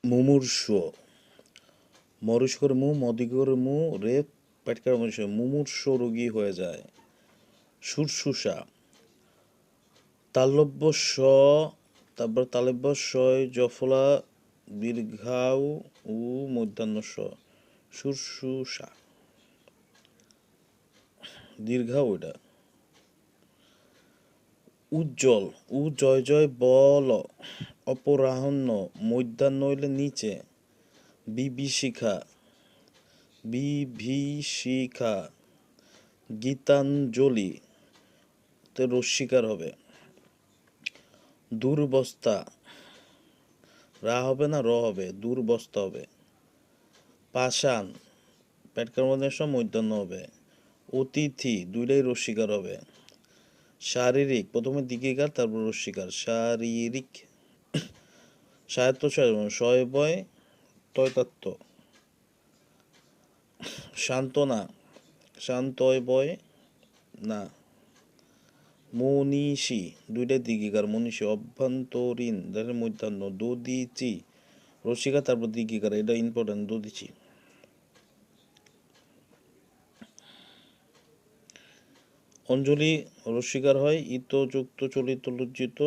মুমূর্ষু, মরিষ্কর মু মদিগর মু রে পেটকার মনুষ্য মুমূর্ষ রোগী হয়ে যায়। শুশ্রূষা, তালব্য স, তারপর তালব্য সয় জফলা দীর্ঘাউ উ মধ্যাহ্ন স, শুশ্রূষা দীর্ঘাউ এটা। উজ্জ্বল, উ জয় জয় বল, অপরাহ্ন মধ্যাহ্ন হইলে নিচে। বিভীষিকা, বিভীষিকা গীতাঞ্জলি তে রস্বীকার হবে। দুর্বস্তা, রা হবে না র হবে, দুর্বস্তা হবে। পাষাণ, পেটকার মধ্যে মধ্যাহ্ন হবে। অতিথি, দুইটাই রস্বীকার হবে। শারীরিক, প্রথমে দিকেকার তারপর রস্বীকার, শারীরিক। সাহিত্য শয় বয় তয়তাত্ত। সান্ত্বনা, শান্তয় বয় না। মনীষী, দুইটাই দিগিকার, মনীষী। অভ্যন্তরীণ, মধ্যাহ্ন। দদিচি, রসিকা তারপর দিগিকার, এটা ইম্পর্টেন্ট, দদিচি। অঞ্জলি রস্বীকার হয়। ইতযুক্ত চলিত লজ্জিত